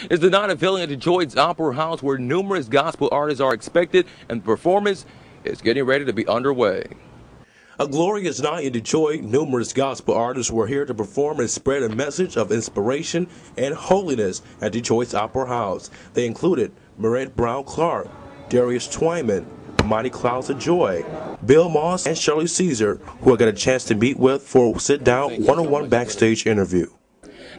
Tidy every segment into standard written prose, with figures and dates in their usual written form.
It's the night of healing at Detroit's Opera House, where numerous gospel artists are expected, and the performance is getting ready to be underway. A glorious night in Detroit. Numerous gospel artists were here to perform and spread a message of inspiration and holiness at Detroit's Opera House. They included Marette Brown Clark, Darius Twyman, Mighty Clouds of Joy, Bill Moss, and Shirley Ceasar, who I got a chance to meet with for a sit-down, one-on-one backstage interview.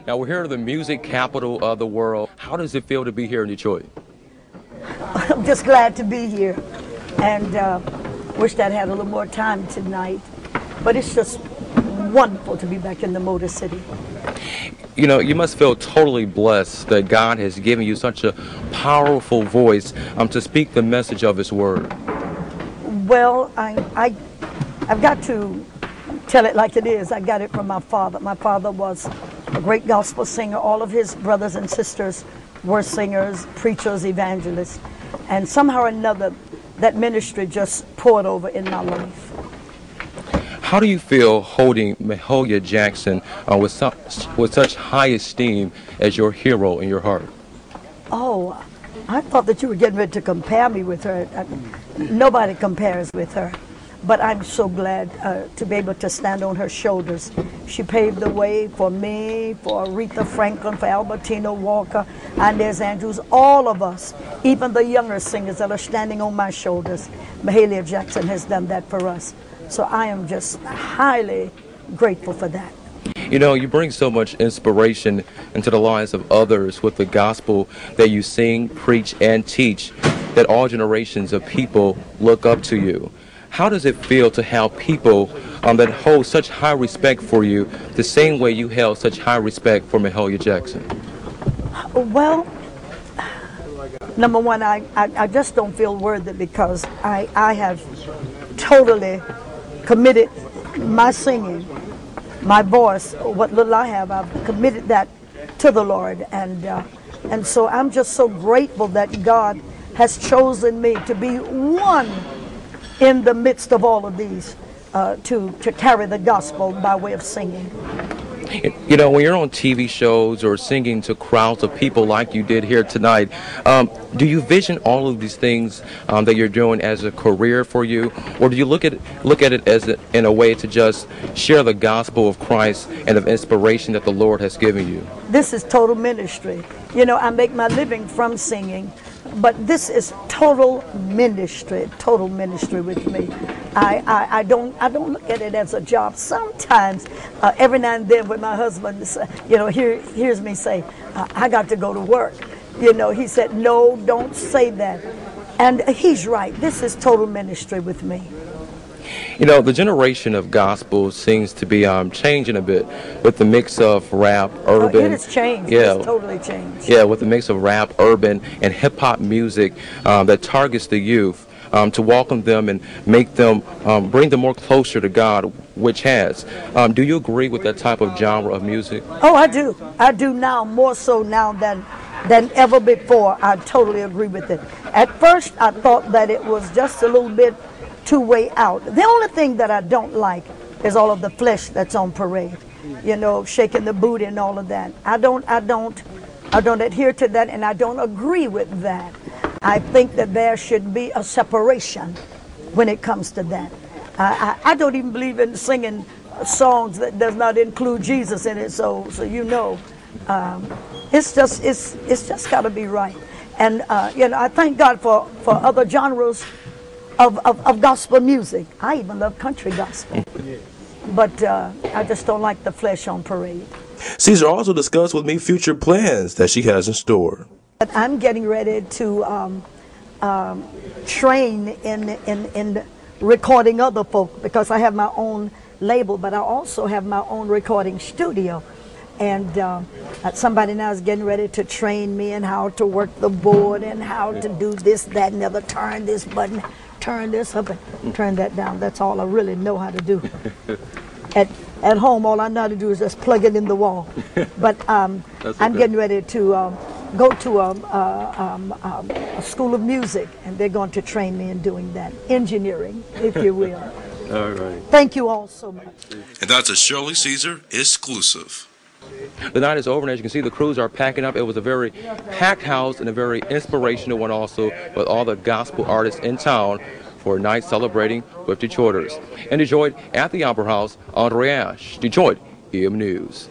Now, we're here at the music capital of the world. How does it feel to be here in Detroit? I'm just glad to be here, and wish that I had a little more time tonight. But it's just wonderful to be back in the Motor City. You know, you must feel totally blessed that God has given you such a powerful voice to speak the message of His Word. Well, I've got to tell it like it is. I got it from my father. My father was a great gospel singer. All of his brothers and sisters were singers, preachers, evangelists. And somehow or another, that ministry just poured over in my life. How do you feel holding Mahalia Jackson with such high esteem as your hero in your heart? Oh, I thought that you were getting ready to compare me with her. Nobody compares with her. But I'm so glad to be able to stand on her shoulders. She paved the way for me, for Aretha Franklin, for Albertina Walker, Inez Andrews, all of us, even the younger singers that are standing on my shoulders. Mahalia Jackson has done that for us. So I am just highly grateful for that. You know, you bring so much inspiration into the lives of others with the gospel that you sing, preach, and teach, that all generations of people look up to you. How does it feel to have people that hold such high respect for you the same way you held such high respect for Mahalia Jackson? Well, number one, I just don't feel worthy because I have totally committed my singing, my voice, what little I have, I've committed that to the Lord. And so I'm just so grateful that God has chosen me to be one in the midst of all of these, to carry the gospel by way of singing. You know, when you're on TV shows or singing to crowds of people like you did here tonight, do you vision all of these things that you're doing as a career for you, or do you look at it as in a way to just share the gospel of Christ and of inspiration that the Lord has given you? This is total ministry. You know, I make my living from singing, but this is total ministry with me. I don't look at it as a job. Sometimes, every now and then, when my husband, you know, hears me say, "I got to go to work," you know, he said, "No, don't say that," and he's right. This is total ministry with me. You know, the generation of gospel seems to be changing a bit with the mix of rap, urban. It has changed. Yeah, it's totally changed. Yeah, with the mix of rap, urban, and hip-hop music that targets the youth to welcome them and make them, bring them more closer to God, which has. Do you agree with that type of genre of music? Oh, I do. I do now, more so now than ever before. I totally agree with it. At first, I thought that it was just a little bit too way out. The only thing that I don't like is all of the flesh that's on parade. You know, shaking the booty and all of that. I don't adhere to that, and I don't agree with that. I think that there should be a separation when it comes to that. I don't even believe in singing songs that does not include Jesus in it. So you know, it's just got to be right. And you know, I thank God for other genres of gospel music. I even love country gospel. But I just don't like the flesh on parade. Ceasar also discussed with me future plans that she has in store. I'm getting ready to train in recording other folk, because I have my own label, but I also have my own recording studio. And somebody now is getting ready to train me in how to work the board and how to do this, that, and the other. Turn this button, turn this up, and turn that down. That's all I really know how to do. At home, all I know how to do is just plug it in the wall. But I'm getting ready to go to a school of music, and they're going to train me in doing that. Engineering, if you will. All right. Thank you all so much. And that's a Shirley Ceasar exclusive. The night is over, and as you can see, the crews are packing up. It was a very packed house and a very inspirational one also, with all the gospel artists in town for a night celebrating with Detroiters. In Detroit, at the Opera House, Andre Ash, Detroit EM News.